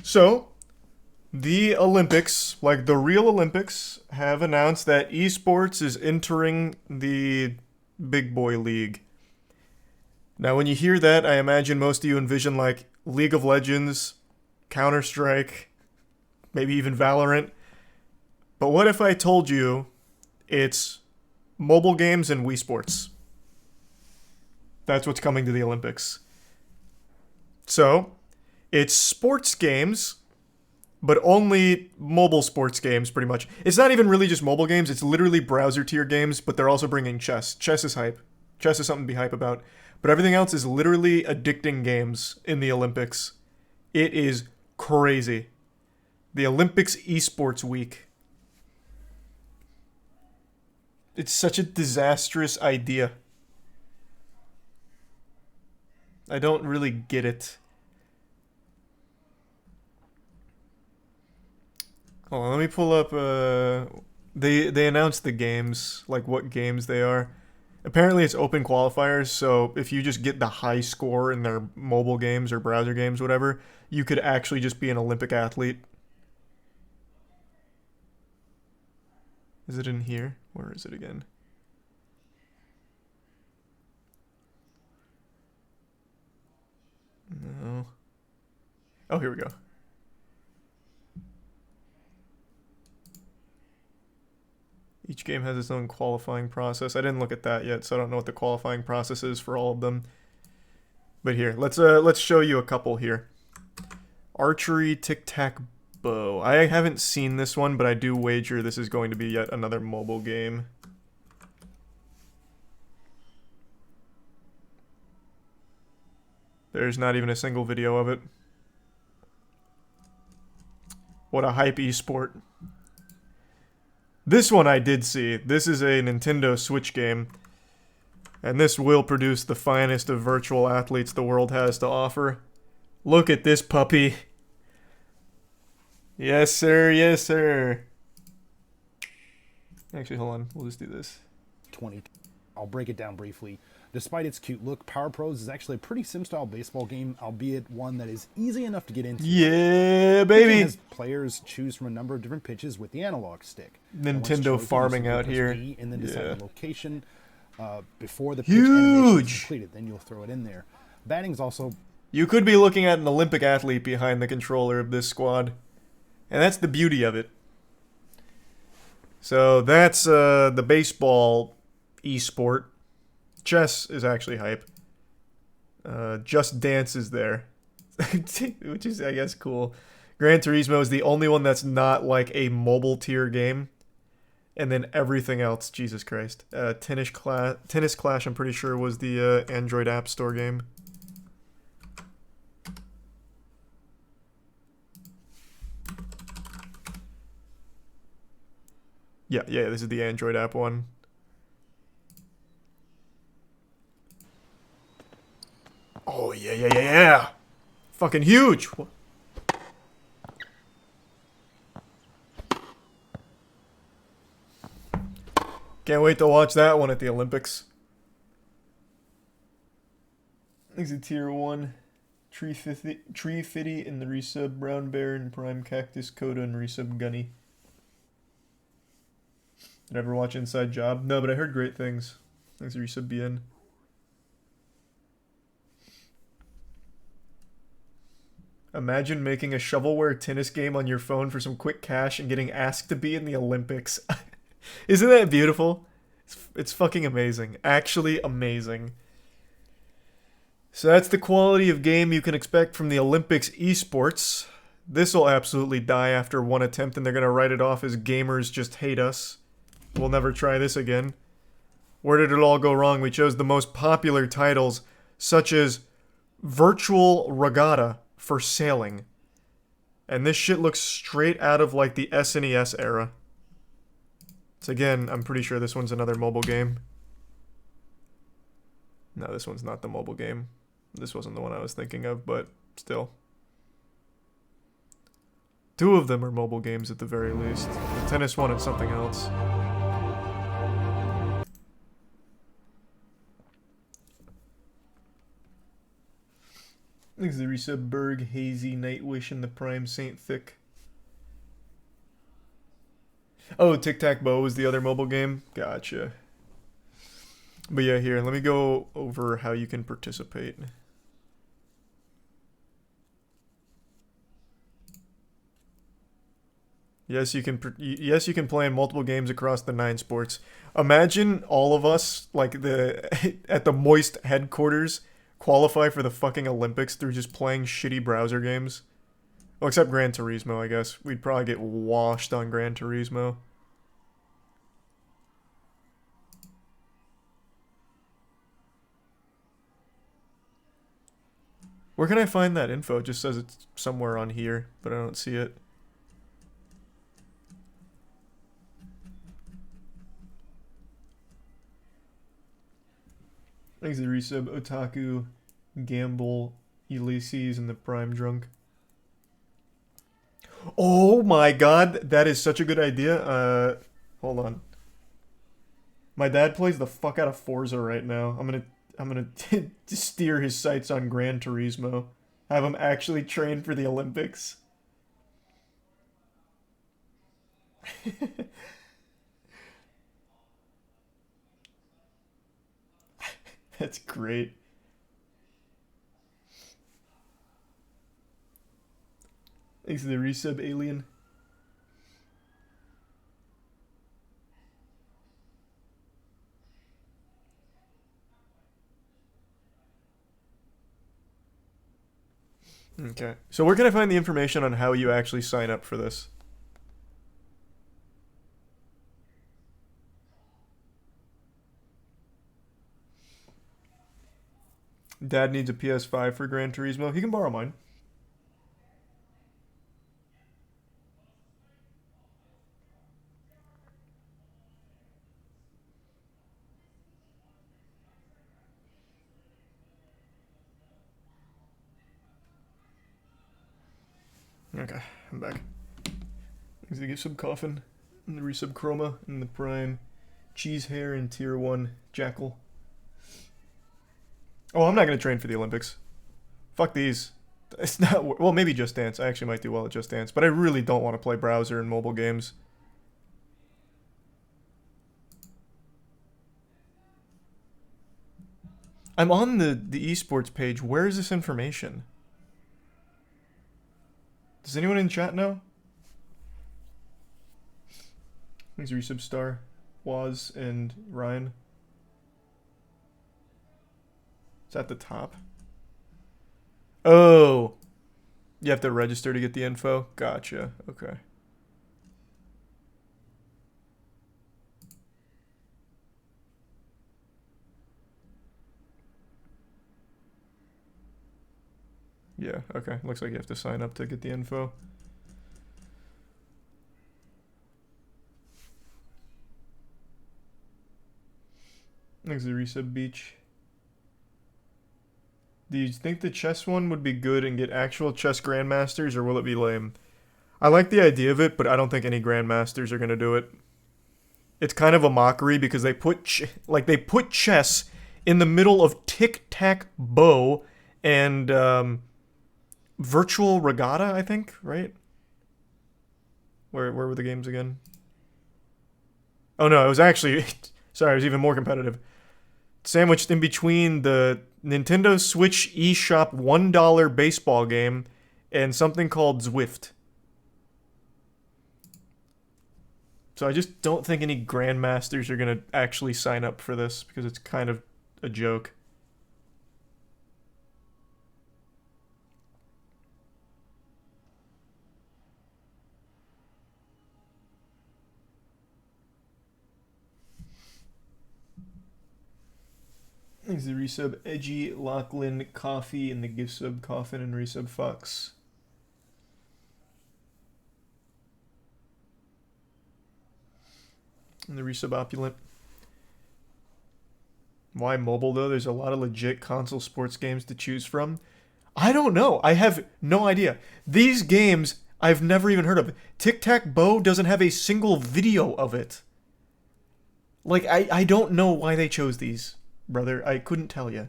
So, the Olympics, like the real Olympics, have announced that esports is entering the big boy league. Now, when you hear that, I imagine most of you envision like League of Legends, Counter Strike, maybe even Valorant. But what if I told you it's mobile games and Wii Sports? That's what's coming to the Olympics. So, it's sports games, but only mobile sports games, pretty much. It's not even really just mobile games, it's literally browser tier games, but they're also bringing chess. Chess is hype. Chess is something to be hype about. But everything else is literally addicting games in the Olympics. It is crazy. The Olympics Esports Week. It's such a disastrous idea. I don't really get it. Hold on, let me pull up, they announced the games, like what games they are. Apparently it's open qualifiers, so if you just get the high score in their mobile games or browser games, whatever, you could actually just be an Olympic athlete. Is it in here? Where is it again? No. Oh, here we go. Each game has its own qualifying process. I didn't look at that yet, so I don't know what the qualifying process is for all of them. But here, let's show you a couple here. Archery, tic-tac bow. I haven't seen this one, but I do wager this is going to be yet another mobile game. There's not even a single video of it. What a hype esport. This one I did see. This is a Nintendo Switch game. And this will produce the finest of virtual athletes the world has to offer. Look at this puppy. Yes, sir. Yes, sir. Actually, hold on. We'll just do this. I'll break it down briefly. Despite its cute look, Power Pros is actually a pretty sim-style baseball game, albeit one that is easy enough to get into. Yeah, baby! As players choose from a number of different pitches with the analog stick. Nintendo farming out here. And then decide the location before the pitch animation is completed. Then you'll throw it in there. Batting's also... You could be looking at an Olympic athlete behind the controller of this squad. And that's the beauty of it. So that's the baseball esport. Chess is actually hype. Just Dance is there. Which is, I guess, cool. Gran Turismo is the only one that's not like a mobile tier game. And then everything else, Jesus Christ. Tennis Clash, I'm pretty sure, was the Android App Store game. Yeah, this is the Android app one. Oh, yeah. Fucking huge. Can't wait to watch that one at the Olympics. This is tier 1. Tree Fitty and the resub Brown Bear and Prime Cactus Coda and resub Gunny. Did I ever watch Inside Job? No, but I heard great things. Thanks, resub BN. Imagine making a shovelware tennis game on your phone for some quick cash and getting asked to be in the Olympics. Isn't that beautiful? It's fucking amazing. Actually amazing. So that's the quality of game you can expect from the Olympics esports. This will absolutely die after one attempt and they're going to write it off as gamers just hate us. We'll never try this again. Where did it all go wrong? We chose the most popular titles, such as Virtual Regatta for sailing. And this shit looks straight out of like the SNES era. So again, I'm pretty sure this one's another mobile game. No, this one's not the mobile game. This wasn't the one I was thinking of, but still. Two of them are mobile games at the very least. The tennis one and something else. Thanks to the resub Berg, Hazy, Nightwish, and the Prime Saint Thick. Oh, Tic-Tac-Bow was the other mobile game? Gotcha. But yeah, here, let me go over how you can participate. Yes, you can play in multiple games across the 9 sports. Imagine all of us, like at the Moist headquarters, qualify for the fucking Olympics through just playing shitty browser games. Well, except Gran Turismo, I guess. We'd probably get washed on Gran Turismo. Where can I find that info? It just says it's somewhere on here, but I don't see it. Thanks to the resub Otaku, Gamble, Ulysses, and the Prime Drunk. Oh my god, that is such a good idea. Hold on. My dad plays the fuck out of Forza right now. I'm gonna steer his sights on Gran Turismo. Have him actually train for the Olympics. That's great. Thanks to the resub alien. Okay. So where can I find the information on how you actually sign up for this? Dad needs a PS5 for Gran Turismo. He can borrow mine. Okay, I'm back. Thanks to get some coffin, and the resub Chroma, and the Prime, Cheese Hair, and Tier 1 Jackal. Oh, I'm not gonna train for the Olympics. Fuck these. It's not, well, maybe Just Dance. I actually might do well at Just Dance, but I really don't want to play browser and mobile games. I'm on the esports page. Where is this information? Does anyone in chat know? Thanks, Resubstar, Waz, and Ryan. It's at the top. Oh! You have to register to get the info? Gotcha. Okay. Yeah, okay. Looks like you have to sign up to get the info. Thanks to Resub Beach. Do you think the chess one would be good and get actual chess grandmasters, or will it be lame? I like the idea of it, but I don't think any grandmasters are gonna do it. It's kind of a mockery because they put chess in the middle of tic-tac-bow and virtual regatta, I think, right? Where were the games again? Oh no, it was actually sorry, it was even more competitive. Sandwiched in between the Nintendo Switch eShop $1 baseball game and something called Zwift. So I just don't think any grandmasters are going to actually sign up for this because it's kind of a joke. Thanks to the resub Edgy, Lachlan, Coffee, and the gift sub Coffin and resub Fox. And the resub Opulent. Why mobile though? There's a lot of legit console sports games to choose from. I don't know. I have no idea. These games I've never even heard of. Tic-Tac-Bow doesn't have a single video of it. Like, I don't know why they chose these. Brother, I couldn't tell you.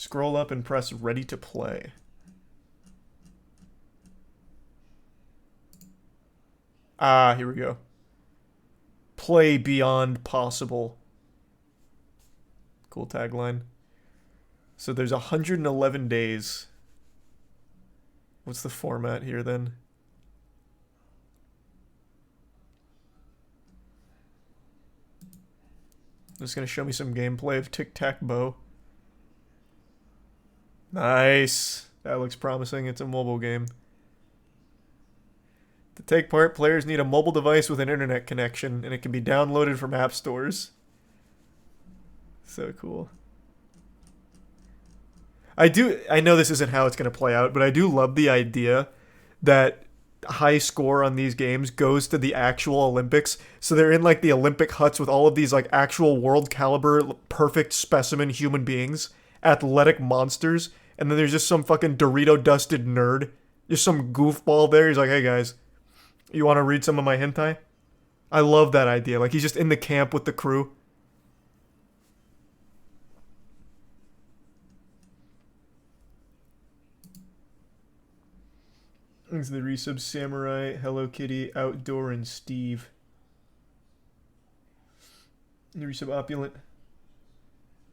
Scroll up and press ready to play. Ah, here we go. Play beyond possible. Cool tagline. So there's 111 days. What's the format here then? Just gonna show me some gameplay of tic-tac-bow. Nice. That looks promising. It's a mobile game. To take part, players need a mobile device with an internet connection, and it can be downloaded from app stores. So cool. I know this isn't how it's going to play out, but I do love the idea that high score on these games goes to the actual Olympics. So they're in like the Olympic huts with all of these like actual world caliber, perfect specimen human beings, athletic monsters, and then there's just some fucking Dorito dusted nerd, just some goofball there. He's like, hey guys, you want to read some of my hentai? I love that idea. Like he's just in the camp with the crew. Thanks to the resub Samurai, Hello Kitty, Outdoor, and Steve. The resub Opulent.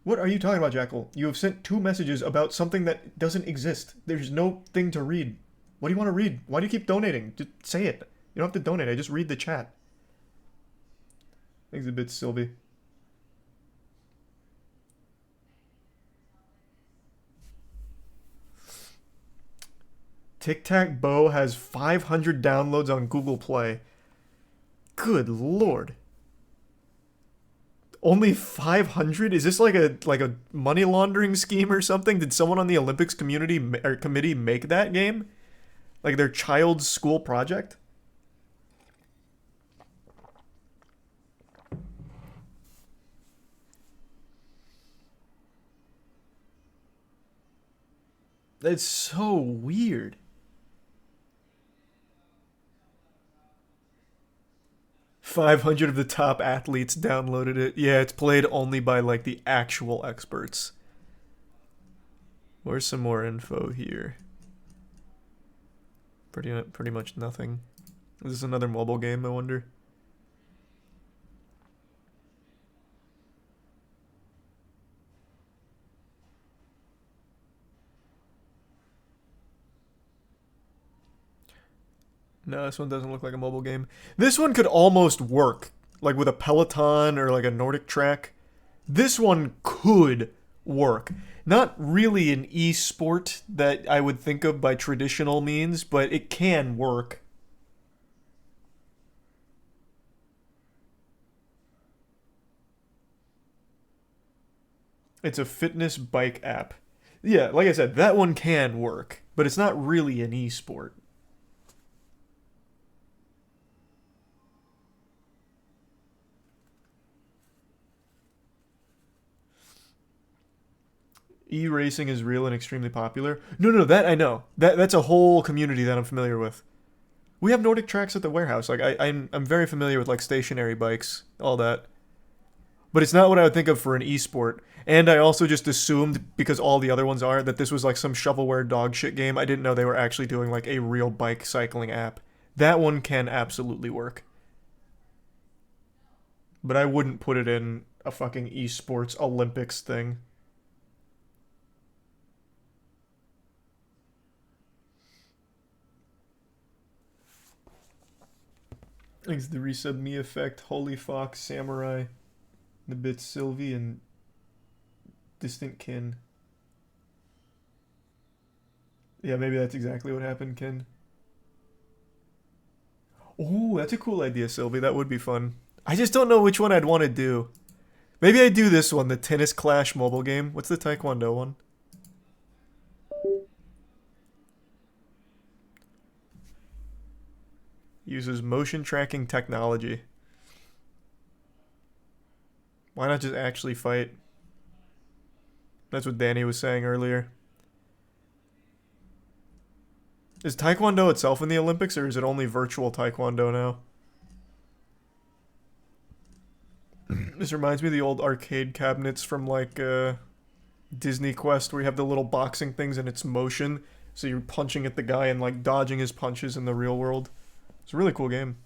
What are you talking about, Jackal? You have sent 2 messages about something that doesn't exist. There's no thing to read. What do you want to read? Why do you keep donating? Just say it. You don't have to donate. I just read the chat. Thanks a bit, Sylvie. Tic-Tac-Bow has 500 downloads on Google Play. Good lord. Only 500? Is this like a money laundering scheme or something? Did someone on the Olympics committee make that game? Like their child's school project? That's so weird. 500 of the top athletes downloaded it. Yeah, it's played only by like the actual experts. Where's some more info here? Pretty much nothing. Is this another mobile game, I wonder? No, this one doesn't look like a mobile game. This one could almost work, like with a Peloton or like a Nordic track. This one could work. Not really an e-sport that I would think of by traditional means, but it can work. It's a fitness bike app. Yeah, like I said, that one can work, but it's not really an e-sport. E-racing is real and extremely popular. No, that I know. That's a whole community that I'm familiar with. We have Nordic tracks at the warehouse. Like I'm very familiar with like stationary bikes, all that. But it's not what I would think of for an e-sport. And I also just assumed, because all the other ones are, that this was like some shovelware dog shit game. I didn't know they were actually doing like a real bike cycling app. That one can absolutely work. But I wouldn't put it in a fucking esports Olympics thing. Thanks to the resub Me Effect, Holy Fox, Samurai, the bits Sylvie, and Distant Kin. Yeah, maybe that's exactly what happened, Ken. Oh, that's a cool idea, Sylvie. That would be fun. I just don't know which one I'd want to do. Maybe I'd do this one, the Tennis Clash mobile game. What's the Taekwondo one? Uses motion tracking technology. Why not just actually fight? That's what Danny was saying earlier. Is Taekwondo itself in the Olympics, or is it only virtual Taekwondo now? This reminds me of the old arcade cabinets from like Disney Quest where you have the little boxing things and it's motion, so you're punching at the guy and like dodging his punches in the real world. It's a really cool game.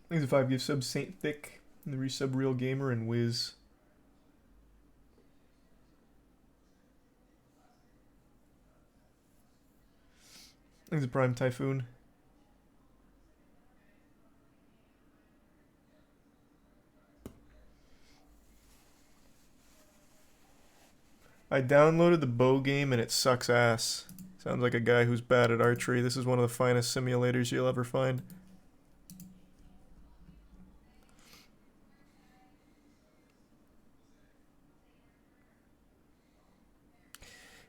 Thanks to 5 gift subs, Saint Thick, and the resub Real Gamer, and Wiz. Thanks to Prime Typhoon. I downloaded the bow game and it sucks ass. Sounds like a guy who's bad at archery. This is one of the finest simulators you'll ever find.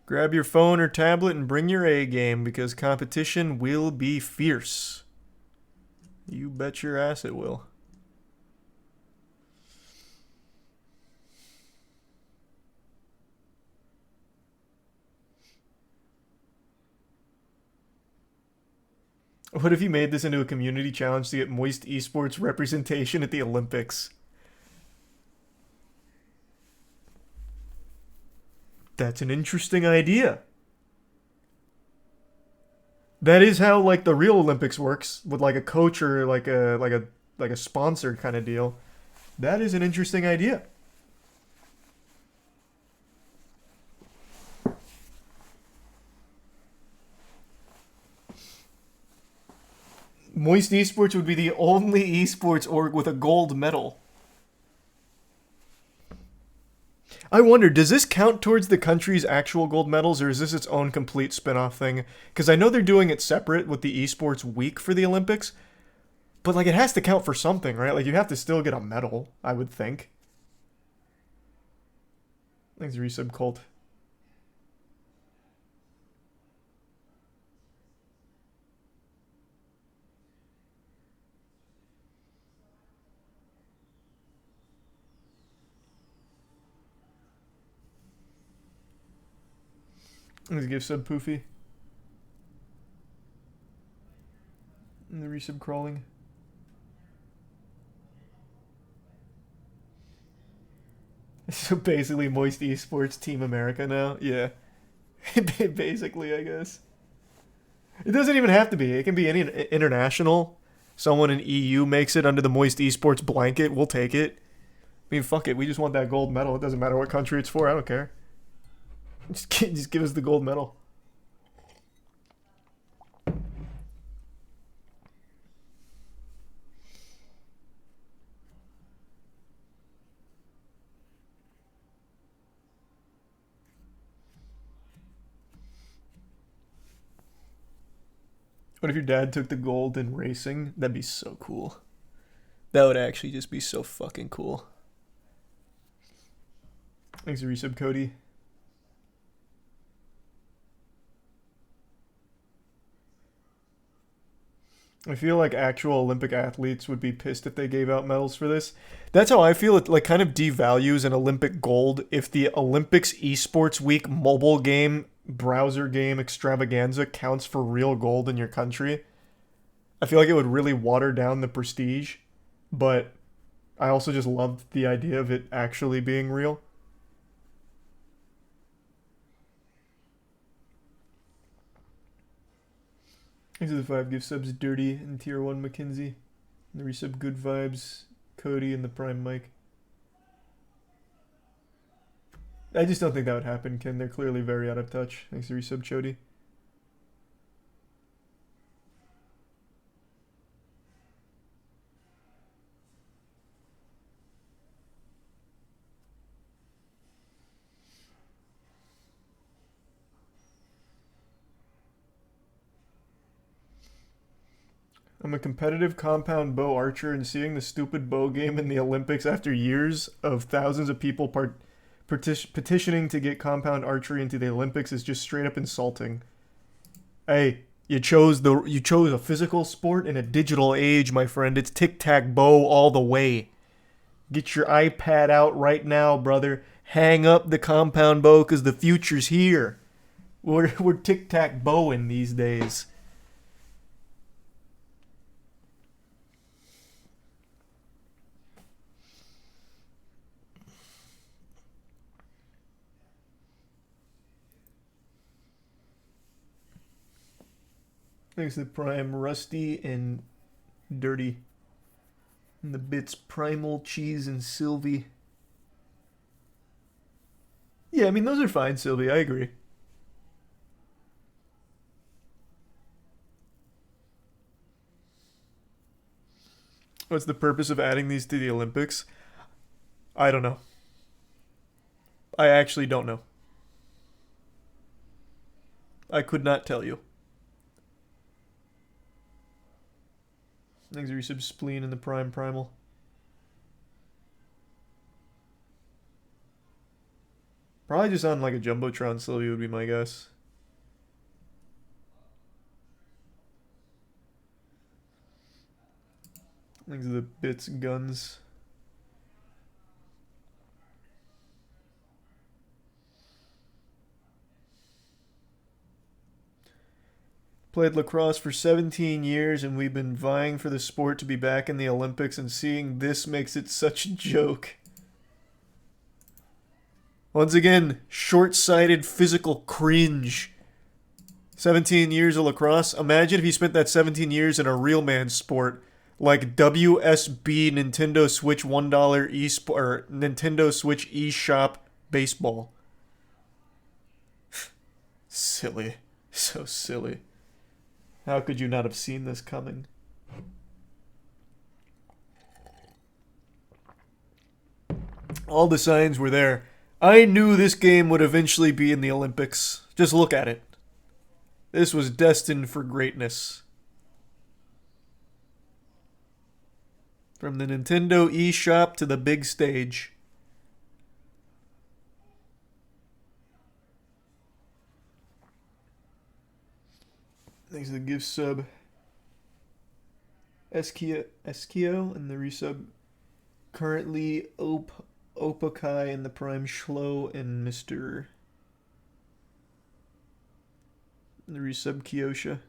Grab your phone or tablet and bring your A game because competition will be fierce. You bet your ass it will. What if you made this into a community challenge to get Moist Esports representation at the Olympics? That's an interesting idea. That is how like the real Olympics works with like a coach or like a sponsor kind of deal. That is an interesting idea. Moist Esports would be the only esports org with a gold medal. I wonder, does this count towards the country's actual gold medals, or is this its own complete spin-off thing? Because I know they're doing it separate with the esports week for the Olympics, but like it has to count for something, right? Like you have to still get a medal, I would think. Thanks, Resub Cult. Let's give sub Poofy. And the resub crawling. So basically Moist Esports Team America now? Yeah. Basically, I guess. It doesn't even have to be. It can be any international. Someone in EU makes it under the Moist Esports blanket. We'll take it. I mean, fuck it. We just want that gold medal. It doesn't matter what country it's for. I don't care. Just give us the gold medal. What if your dad took the gold in racing? That'd be so cool. That would actually just be so fucking cool. Thanks for resub, Cody. I feel like actual Olympic athletes would be pissed if they gave out medals for this. That's how I feel. It like kind of devalues an Olympic gold if the Olympics Esports Week mobile game, browser game extravaganza counts for real gold in your country. I feel like it would really water down the prestige, but I also just loved the idea of it actually being real. These are the 5 gift subs, Dirty and Tier 1 Mackenzie. And the resub, Good Vibes, Cody, and the Prime Mike. I just don't think that would happen, Ken. They're clearly very out of touch. Thanks to resub, Chody. I'm a competitive compound bow archer, and seeing the stupid bow game in the Olympics after years of thousands of people petitioning to get compound archery into the Olympics is just straight up insulting. Hey, you chose a physical sport in a digital age, my friend. It's tic-tac-bow all the way. Get your iPad out right now, brother. Hang up the compound bow because the future's here. We're tic-tac-bowing these days. Thanks to the Prime Rusty and Dirty. And the bits Primal, Cheese, and Sylvie. Yeah, I mean, those are fine, Sylvie. I agree. What's the purpose of adding these to the Olympics? I don't know. I actually don't know. I could not tell you. Thanks for resub Spleen in the Prime Primal. Probably just on like a Jumbotron Sylvie would be my guess. Thanks to the bits and guns. Played lacrosse for 17 years and we've been vying for the sport to be back in the Olympics, and seeing this makes it such a joke. Once again, short-sighted physical cringe. 17 years of lacrosse. Imagine if you spent that 17 years in a real man sport like WSB Nintendo Switch $1 eSport or Nintendo Switch eShop baseball. Silly. So silly. How could you not have seen this coming? All the signs were there. I knew this game would eventually be in the Olympics. Just look at it. This was destined for greatness. From the Nintendo eShop to the big stage. Thanks to the gift sub. Eskio and the resub. Currently Opakai and the Prime Schlo and Mr. The resub Kyosha.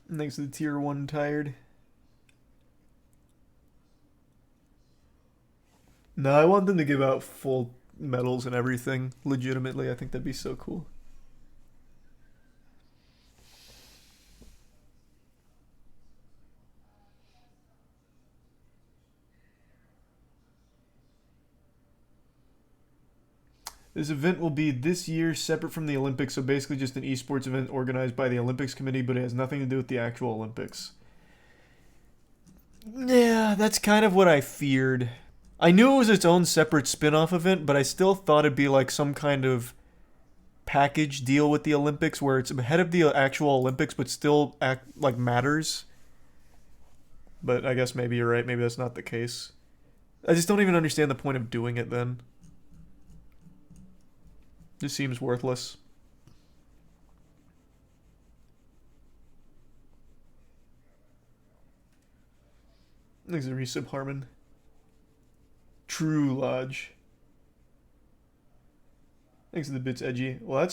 Thanks to the tier 1 tired. No, I want them to give out full medals and everything. Legitimately, I think that'd be so cool. This event will be this year separate from the Olympics, so basically just an esports event organized by the Olympics Committee, but it has nothing to do with the actual Olympics. Yeah, that's kind of what I feared. I knew it was its own separate spin-off event, but I still thought it'd be like some kind of package deal with the Olympics where it's ahead of the actual Olympics but still matters. But I guess maybe you're right. Maybe that's not the case. I just don't even understand the point of doing it then. This seems worthless. Thanks to resub Harmon. True Lodge. Thanks to the bits edgy. Well,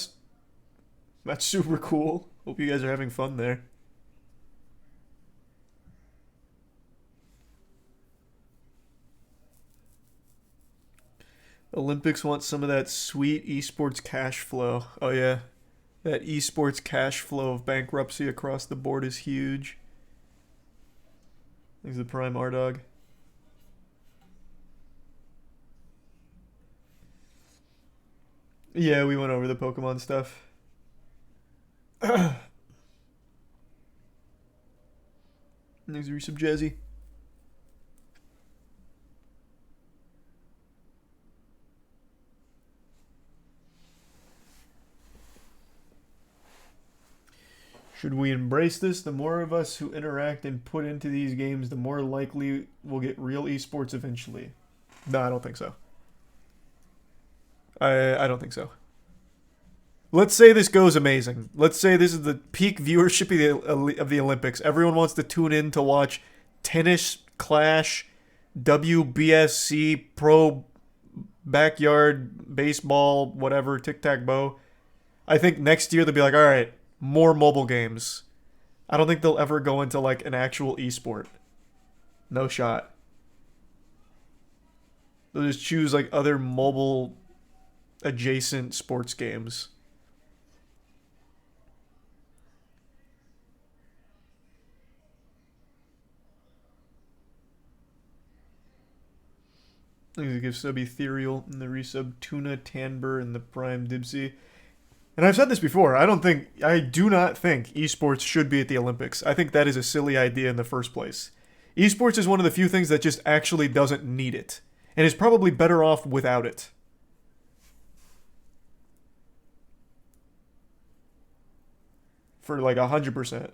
that's super cool. Hope you guys are having fun there. Olympics want some of that sweet esports cash flow. Oh yeah. That esports cash flow of bankruptcy across the board is huge. Thanks to the Prime R-Dog. Yeah, we went over the Pokemon stuff. Thanks to resub Jazzy. Should we embrace this? The more of us who interact and put into these games, the more likely we'll get real esports eventually. No, I don't think so. I don't think so. Let's say this goes amazing. Let's say this is the peak viewership of the Olympics. Everyone wants to tune in to watch tennis, clash, WBSC, pro backyard, baseball, whatever, tic-tac-bow. I think next year they'll be like, all right, more mobile games. I don't think they'll ever go into like an actual esport. No shot. They'll just choose like other mobile adjacent sports games. They give sub Ethereal and the resub Tuna, Tanber, and the Prime Dibsy. And I've said this before. I do not think esports should be at the Olympics. I think that is a silly idea in the first place. Esports is one of the few things that just actually doesn't need it, and is probably better off without it. For like 100%.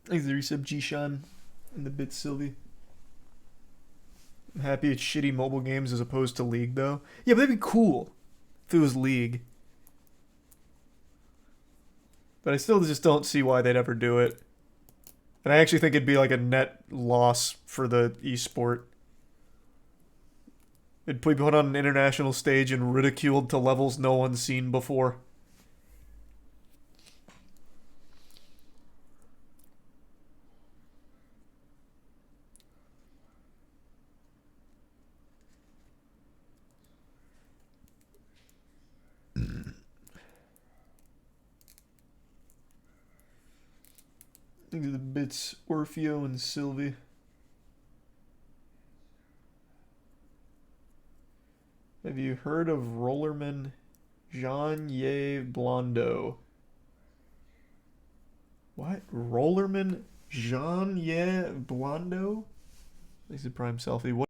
Thanks the resub G-Shan and the bit Sylvie. I'm happy it's shitty mobile games as opposed to League though. Yeah, but that'd be cool if it was League. But I still just don't see why they'd ever do it. And I actually think it'd be like a net loss for the esport. It'd be put on an international stage and ridiculed to levels no one's seen before. These are the bits Orfeo and Sylvie. Have you heard of Rollerman Jean-Ye Blondo? What? Rollerman Jean-Ye Blondo? This is Prime Selfie. What?